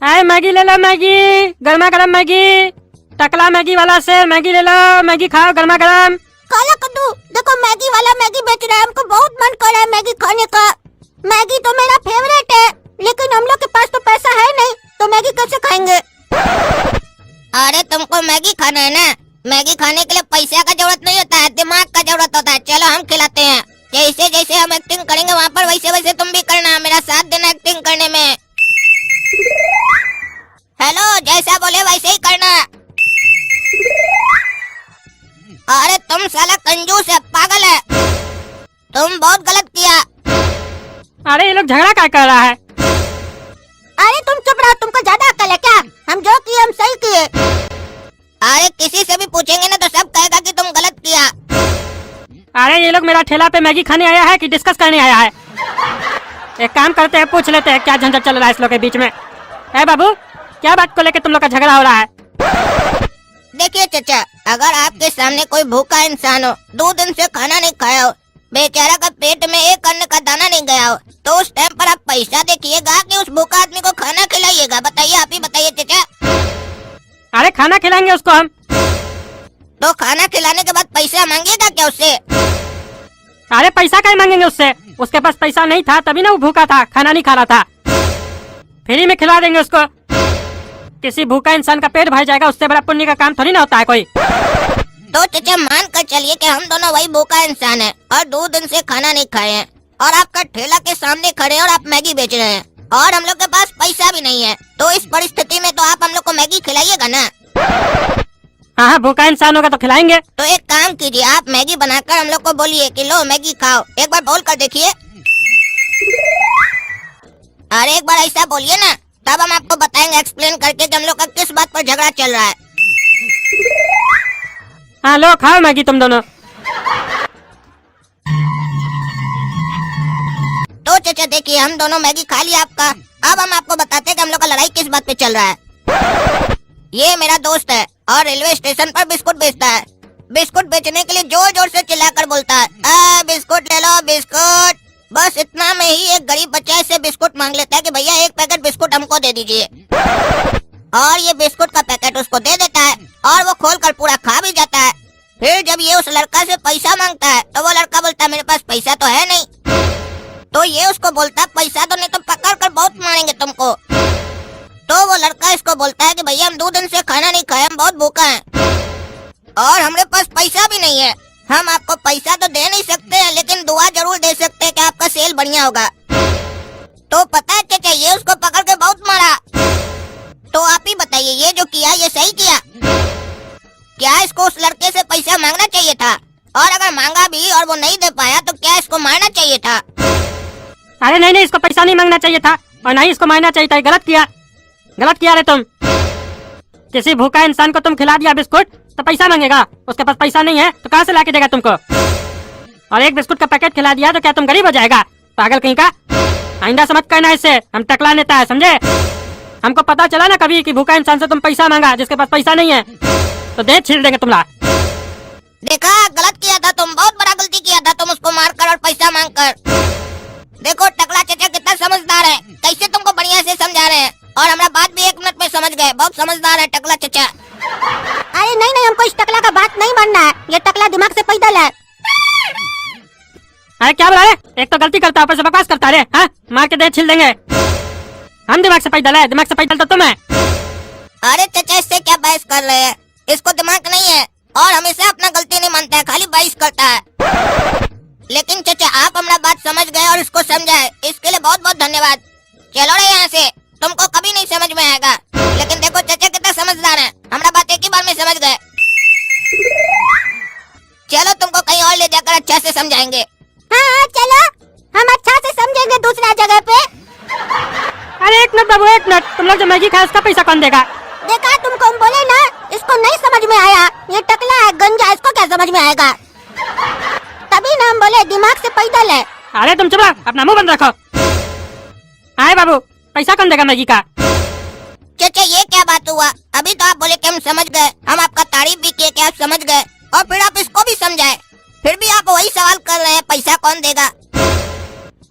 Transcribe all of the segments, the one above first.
आए मैगी ले लो, मैगी गर्मा गर्म मैगी, टकला मैगी वाला से मैगी ले लो, मैगी खाओ गर्मा गर्म। काला कद्दू, देखो मैगी वाला मैगी बेच रहा है, हमको बहुत मन कर रहा है मैगी खाने का। मैगी तो मेरा फेवरेट है, लेकिन हम लोग के पास तो पैसा है नहीं, तो मैगी कैसे खाएंगे? अरे तुमको मैगी खाना है ना, मैगी खाने के लिए पैसा का जरूरत नहीं होता है, दिमाग का जरूरत होता है। चलो हम खिलाते हैं, जैसे जैसे हम एक्टिंग करेंगे वहाँ पर वैसे वैसे तुम भी करना, मेरा साथ देना एक्टिंग करने में। हेलो, जैसा बोले वैसे ही करना। अरे तुम साला कंजूस है, पागल है, तुम बहुत गलत किया। अरे ये लोग झगड़ा क्या कर रहा है? अरे तुम चुप रहो, तुमको ज्यादा अकल है क्या? हम जो किए हम सही किए। अरे किसी से भी पूछेंगे ना तो सब कहेगा कि तुम गलत किया। अरे ये लोग मेरा ठेला पे मैगी खाने आया है कि डिस्कस करने आया है? एक काम करते हैं, पूछ लेते हैं क्या झंझट चल रहा है इस लोग के बीच में। है बाबू, क्या बात को लेकर तुम लोग का झगड़ा हो रहा है? देखिए चाचा, अगर आपके सामने कोई भूखा इंसान हो, 2 दिन से खाना नहीं खाया हो, बेचारा का पेट में एक अन्न का दाना नहीं गया हो, तो उस टाइम पर आप पैसा देखिएगा कि उस भूखा आदमी को खाना खिलाइएगा? बताइए, आप ही बताइए चाचा। अरे खाना खिलाएंगे उसको हम। तो खाना खिलाने के बाद पैसा मांगेगा क्या उससे? अरे पैसा क्या मांगेंगे उससे? उसके पास पैसा नहीं था तभी ना वो भूखा था, खाना नहीं खा रहा था। फ्री में खिला देंगे उसको। किसी भूखा इंसान का पेट भर जाएगा, उससे बड़ा पुण्य का काम थोड़ी ना होता है कोई। तो चाचा मान कर चलिए कि हम दोनों वही भूखा इंसान हैं और 2 दिन से खाना नहीं खाए हैं, और आपका ठेला के सामने खड़े हैं और आप मैगी बेच रहे हैं, और हम लोग के पास पैसा भी नहीं है, तो इस परिस्थिति में तो आप हम लोग को मैगी खिलाइएगा ना? हाँ, भूखा इंसान होगा तो खिलाएंगे। तो एक काम कीजिए, आप मैगी बनाकर हम लोग को बोलिए कि लो मैगी खाओ। एक बार बोल कर देखिए। अरे एक बार ऐसा बोलिए ना, तब हम आपको बताएंगे एक्सप्लेन करके कि हम लोग का किस बात पर झगड़ा चल रहा है। हाँ लो खाओ मैगी तुम दोनों। तो चाचा देखिए, हम दोनों मैगी खा लिया आपका। अब हम आपको बताते हैं कि हम लोग का लड़ाई किस बात पे चल रहा है। ये मेरा दोस्त है और रेलवे स्टेशन पर बिस्कुट बेचता है। बिस्कुट बेचने के लिए जोर जोर से चिल्लाकर बोलता है, बिस्कुट ले लो बिस्कुट। बस इतना में ही एक गरीब बच्चा से बिस्कुट मांग लेता है कि भैया 1 पैकेट बिस्कुट हमको दे दीजिए, और ये बिस्कुट का पैकेट उसको दे देता है और वो खोलकर पूरा खा भी जाता है। फिर जब ये उस लड़का से पैसा मांगता है तो वो लड़का बोलता है मेरे पास पैसा तो है नहीं। तो ये उसको बोलता है पैसा तो नहीं तो पकड़ कर बहुत मारेंगे तुमको। तो वो लड़का इसको बोलता है कि भैया हम 2 दिन से खाना नहीं खाए, हम बहुत भूखा हैं और हमारे पास पैसा भी नहीं है। हम आपको पैसा तो दे नहीं सकते हैं, लेकिन दुआ जरूर दे सकते हैं कि आपका सेल बढ़िया होगा। तो पता है चाचा, ये उसको पकड़ के बहुत मारा। तो आप ही बताइए, ये जो किया ये सही किया? क्या इसको उस लड़के से पैसा मांगना चाहिए था? और अगर मांगा भी और वो नहीं दे पाया तो क्या इसको मारना चाहिए था? अरे नहीं, इसको पैसा नहीं मांगना चाहिए था और नहीं इसको मारना चाहिए था। गलत किया रे तुम। किसी भूखा इंसान को तुम खिला दिया बिस्कुट तो पैसा मांगेगा? उसके पास पैसा नहीं है तो कहाँ से लाके देगा तुमको? और 1 बिस्कुट का पैकेट खिला दिया तो क्या तुम गरीब हो जाएगा? पागल कहीं का। आइंदा समझ करना इससे, हम टकला नेता है समझे। हमको पता चला ना कभी कि भूखा इंसान से तुम पैसा मांगा, जिसके पास पैसा नहीं है तो दे छील देंगे तुमला। देखा, गलत किया था तुम, बहुत बड़ा गलती किया था तुम उसको मारकर और पैसा मांगकर। देखो टकला चाचा कितना समझदार है, कैसे तुमको बढ़िया से समझा रहे हैं, और हमारा बात भी 1 मिनट में समझ गए। बहुत समझदार है टकला चाचा। अरे नहीं, हमको इस टकला का बात नहीं मानना है, ये टकला दिमाग से पैदल है। अरे क्या बोला रे? एक तो गलती करता है, ऊपर से बकवास करता है। हाँ, मार के दे छील देंगे। हम दिमाग से पैदल है, दिमाग से पैदल तो तुम है। अरे चाचा इससे क्या बहस कर रहे हैं? इसको दिमाग नहीं है और हमेशा अपना गलती नहीं मानता है, खाली बहस करता है। लेकिन चाचा आप हमारा बात समझ गए और इसको समझाए, इसके लिए बहुत बहुत धन्यवाद। चलो रे यहाँ से, तुमको कभी नहीं समझ में आएगा। लेकिन देखो चाचा कितना समझदार है, हमारा बात एक ही बार में समझ गए। चलो तुमको कहीं और ले जाकर अच्छा से समझाएंगे। हाँ चलो, हम अच्छा से समझेंगे दूसरा जगह पे। अरे 1 मिनट बाबू, 1 मिनट। तुम लोग जो मैगी खाए उसका पैसा कौन देगा? देखा, तुमको हम बोले ना, इसको नहीं समझ में आया। ये टकला है गंजा, इसको क्या समझ में आएगा? तभी ना हम बोले दिमाग से पैदल है। अरे तुम चुप रहो, अपना मुंह बंद रखो। आए बाबू, पैसा कौन देगा मैगी का? चाचा ये क्या बात हुआ? अभी तो आप बोले कि हम समझ गए, हम आपका तारीफ भी किए कि आप समझ गए, और फिर आप इसको भी समझाए, फिर भी आप वही सवाल कर रहे हैं पैसा कौन देगा?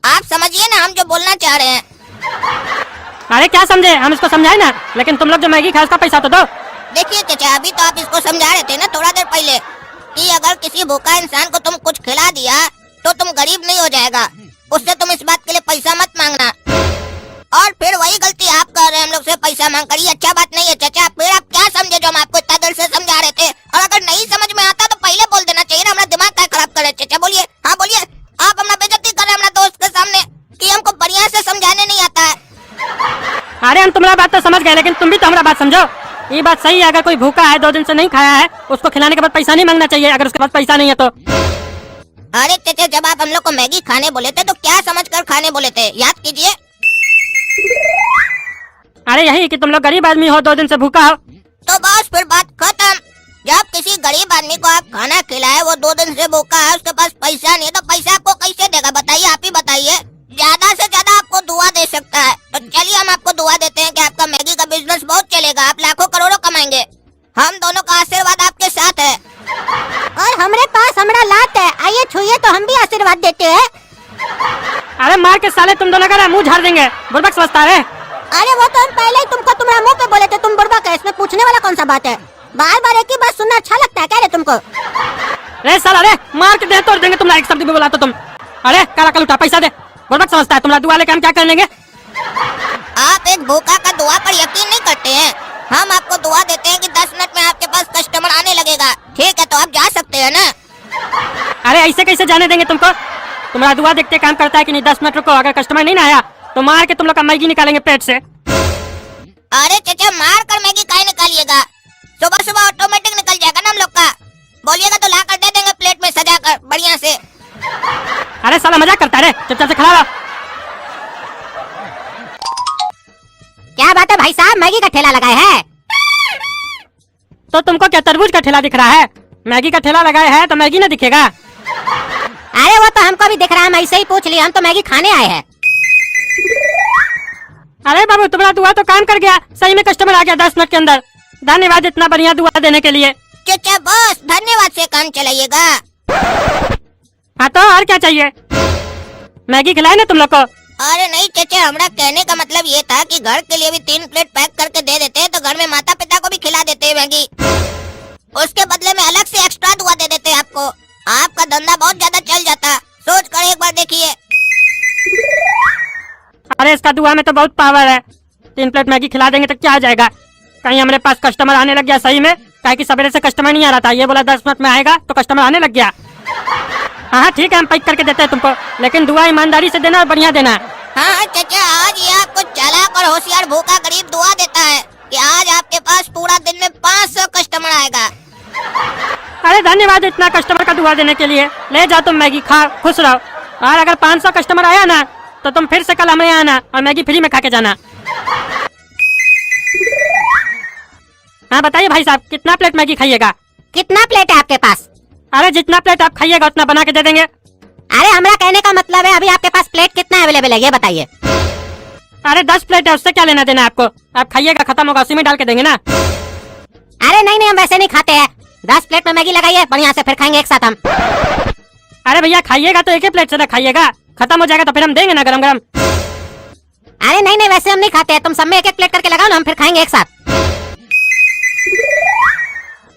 आप समझिए ना हम जो बोलना चाह रहे हैं। अरे क्या समझे, हम इसको समझाए ना, लेकिन तुम लोग जो मैगी खाए उसका पैसा तो दो। देखिए चाचा, अभी तो आप इसको समझा रहे थे ना थोड़ा देर पहले कि अगर किसी भूखा इंसान को तुम कुछ खिला दिया तो तुम गरीब नहीं हो जाएगा, उससे तुम इस बात के लिए पैसा मत मांगना। और फिर वही गलती आप कर रहे हैं, हम लोग से पैसा मांग कर। ये अच्छा बात नहीं है चाचा। फिर आप क्या समझे जो हम आपको इतना देर से समझा रहे थे? और अगर नहीं समझ में आता तो पहले बोल देना चाहिए ना, हमारा दिमाग क्या खराब कर रहे हैं चाचा। बोलिए, हाँ बोलिए। आप अपना बेइज्जती कर रहे हैं हमारा दोस्त के सामने कि हमको बढ़िया से समझाने नहीं आता है। अरे हम तुम्हारा बात तो समझ गए, लेकिन तुम भी तो हमारा बात समझो। ये बात सही है, अगर कोई भूखा है 2 दिन से नहीं खाया है, उसको खिलाने के बाद पैसा नहीं मांगना चाहिए, अगर उसके पास पैसा नहीं है तो। अरे चाचा, जब आप हम लोग को मैगी खाने बोले थे तो क्या समझकर खाने बोले थे, याद कीजिए। अरे यही कि तुम लोग गरीब आदमी हो, 2 दिन से भूखा हो। तो बस फिर बात खत्म। जब किसी गरीब आदमी को आप खाना खिलाए, वो 2 दिन से भूखा है, उसके पास पैसा नहीं है, तो पैसा आपको कैसे देगा बताइए? आप ही बताइए। ज्यादा से ज्यादा आपको दुआ दे सकता है। तो चलिए हम आपको दुआ देते हैं कि आपका मैगी का बिजनेस बहुत चलेगा, आप लाखों करोड़ों कमाएंगे। हम दोनों का आशीर्वाद आपके साथ है। और हमरे पास हमारा लात है, आइए छुइए तो हम भी आशीर्वाद देते हैं। अरे मार के साले तुम दोनों का मुंह झाड़ देंगे, बुड़बक समझता है। अरे वो तो हम पहले ही तुमको तुम्हारा मुंह पे बोले थे, तुम बुड़बक है, इसमें पूछने वाला कौन सा बात है? बार बार एक ही बात सुनना अच्छा लगता है क्या रे तुमको? अरे साला, अरे मार के दे तोड़ देंगे तुम, एक शब्द भी बोला तो तुम। अरे काला कल उठा, पैसा दे। बुड़बक समझता है, तुम्हारा दुआ लेके हम क्या कर लेंगे? आप एक भूखा का दुआ पर यकीन नहीं करते हैं। हम आपको दुआ देते हैं कि 10 मिनट में आपके पास कस्टमर आने लगेगा। ठीक है, तो आप जा सकते हैं ना? अरे ऐसे कैसे जाने देंगे तुमको? तुम्हारा दुआ देखते काम करता है कि नहीं? 10 मिनट रुको, अगर कस्टमर नहीं ना आया तो मार के तुम लोग का मैगी निकालेंगे पेट से। अरे चाचा, मार कर मैगी काहे निकालिएगा? सुबह सुबह ऑटोमेटिक निकल जाएगा ना हम लोग का। बोलिएगा तो ला कर दे देंगे प्लेट में सजा कर बढ़िया से। अरे साला मजाक करता है रे, चुपचाप से खड़ा रहो। क्या बात है भाई साहब, मैगी का ठेला लगाए है? तो तुमको क्या तरबूज का ठेला दिख रहा है? मैगी का ठेला लगाए है तो मैगी ना दिखेगा? अरे वो तो हमको भी दिख रहा है, मैं ऐसे ही पूछ लिया, हम तो मैगी खाने आए हैं। अरे बाबू, तुम्हारा दुआ तो काम कर गया, सही में कस्टमर आ गया 10 मिनट के अंदर। धन्यवाद इतना बढ़िया दुआ देने के लिए। चाचा बस धन्यवाद से काम चलाइएगा। हाँ तो और क्या चाहिए? मैगी खिलाए ना तुम लोग को? अरे नहीं चाचा, हमारा कहने का मतलब ये था कि घर के लिए भी 3 प्लेट पैक करके दे देते हैं, तो घर में माता पिता को भी खिला देते हैं मैगी। उसके बदले में अलग से एक्स्ट्रा दुआ दे देते हैं आपको। आपका धंधा बहुत ज्यादा चल जाता, सोच कर एक बार देखिए। अरे इसका दुआ में तो बहुत पावर है। 3 प्लेट मैगी खिला देंगे तो क्या हो जाएगा? कहीं हमारे पास कस्टमर आने लग गया सही में, काहे कि सवेरे से कस्टमर नहीं आ रहा था, ये बोला 10 मिनट में आएगा तो कस्टमर आने लग गया। हाँ ठीक है, हम पैक करके देते हैं तुमको, लेकिन दुआ ईमानदारी से देना और बढ़िया देना। हाँ चाचा, आज ये आपको चालाक और होशियार भूखा गरीब दुआ देता है कि आज आपके पास पूरा दिन में 500 कस्टमर आएगा। अरे धन्यवाद इतना कस्टमर का दुआ देने के लिए। ले जाओ तुम मैगी, खा खुश रहो। और अगर 500 कस्टमर आया ना तो तुम फिर से कल हमें आना और मैगी फ्री में खा के जाना। हाँ बताइए भाई साहब, कितना प्लेट मैगी खाइएगा? कितना प्लेट है आपके पास? अरे जितना प्लेट आप खाइएगा उतना बना के दे देंगे। अरे हमारा कहने का मतलब है अभी आपके पास प्लेट कितना अवेलेबल है ये बताइए। अरे 10 प्लेट है, उससे क्या लेना देना आपको? आप खाइएगा, खत्म होगा उसी में डाल के देंगे ना। अरे नहीं नहीं, हम वैसे नहीं खाते हैं। 10 प्लेट में मैगी लगाइए बढ़िया से, फिर खाएंगे एक साथ हम। अरे भैया खाइएगा तो एक ही प्लेट से ना खाइएगा, खत्म हो जाएगा तो फिर हम देंगे ना गरम गरम। अरे नहीं नहीं, वैसे हम नहीं खाते हैं, तुम सब में एक एक प्लेट करके लगाओ ना, हम फिर खाएंगे एक साथ।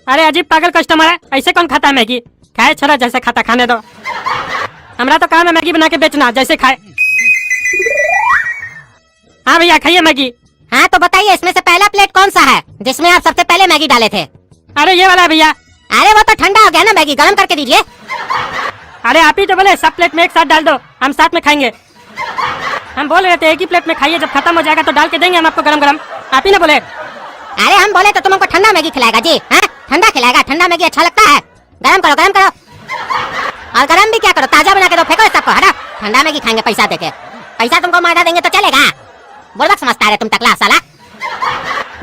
अरे अजीब पागल कस्टमर है, ऐसे कौन खाता है मैगी? खाए छोरा, जैसे खाता खाने दो। हमारा तो काम है मैगी बना के बेचना, जैसे खाए। हाँ भैया खाइए मैगी। हाँ तो बताइए, इसमें से पहला प्लेट कौन सा है जिसमें आप सबसे पहले मैगी डाले थे? अरे ये वाला है भैया। अरे वो तो ठंडा हो गया ना, मैगी गर्म करके दीजिए। अरे आप ही तो बोले सब प्लेट में एक साथ डाल दो, हम साथ में खाएंगे। हम बोल रहे थे एक ही प्लेट में खाइए, जब खत्म हो जाएगा तो डाल के देंगे हम आपको गरम गरम। आप ही ना बोले? अरे हम बोले तो तुम हमको ठंडा मैगी खिलाएगा जी? हाँ ठंडा खिलाएगा, ठंडा मैगी अच्छा लगता है? गरम करो गरम करो, और गरम भी क्या करो, ताजा बना के दो, फेंको सबको, हटा। ठंडा मैगी खाएंगे पैसा देके? पैसा तुमको मारा देंगे तो चलेगा? बुड़बक समझता है तुम टकला साला।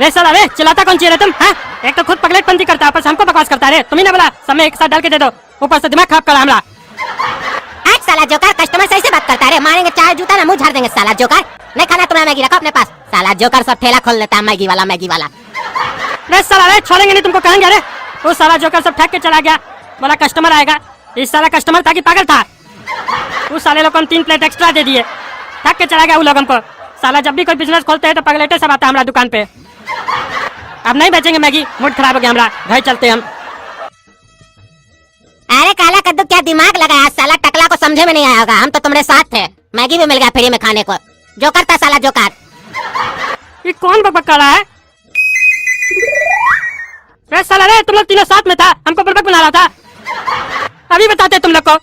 रे साला, रे चिल्लाता कौन चाहिए तुम? हाँ एक तो खुद पगलेटपंती करता है, ऊपर से हमको बकवास करता है। तुम्ही ना बोला सब में एक साथ डाल के दे दो, ऊपर से दिमाग खराब करा हमारा। साला जोकर, कस्टमर सही से बात करता है, मारेंगे चार जूता ना मुंह झाड़ देंगे साला जोकर। नहीं खाना तुम्हारा मैगी, रखो अपने पास। साला जोकर सब ठेला खोल लेता है मैगी वाला मैगी वाला। रे साला, रे छोड़ेंगे नहीं तुमको, कहेंगे। अरे वो साला जोकर सब ठग के चला गया, बोला कस्टमर आएगा। इस साला कस्टमर था कि पागल था? उस साले लोग को 3 प्लेट एक्स्ट्रा दे दिए, ठग के चला गया वो लोग हमको। साला जब भी कोई बिजनेस खोलते हैं तो पगलेटे सब आता है हमारा दुकान पे। अब नहीं बेचेंगे मैगी, मूड खराब हो गया हमारा, घर चलते हम। अरे काला कद्दू क्या दिमाग लगाया, साला टकला को समझे में नहीं आया होगा। हम तो तुम्हारे साथ थे, मैगी भी मिल गया फ्री में खाने को। जो करता साला जो कर। ये कौन बकबक कर रहा है? रे साला रे, तुम लोग तीनों साथ में था, हमको बुड़बक बना रहा था। अभी बताते तुम लोग को।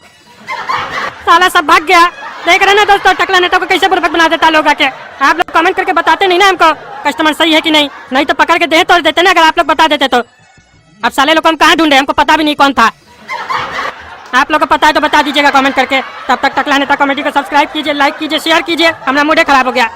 साला सब भाग गया। देख रहे ना दोस्तों, टकला नेता को कैसे बुड़बक बना देता लोग आके। आप लोग कमेंट करके बताते नहीं ना हमको कस्टमर सही है कि नहीं, नहीं तो पकड़ के दे तोड़ देते ना अगर आप लोग बता देते तो। अब साले लोग हम कहाँ ढूंढे, हमको पता भी नहीं कौन था। आप लोग को पता है तो बता दीजिएगा कमेंट करके। तब तक टकला नेता कॉमेडी को सब्सक्राइब कीजिए, लाइक कीजिए, शेयर कीजिए। हमारा मूड खराब हो गया।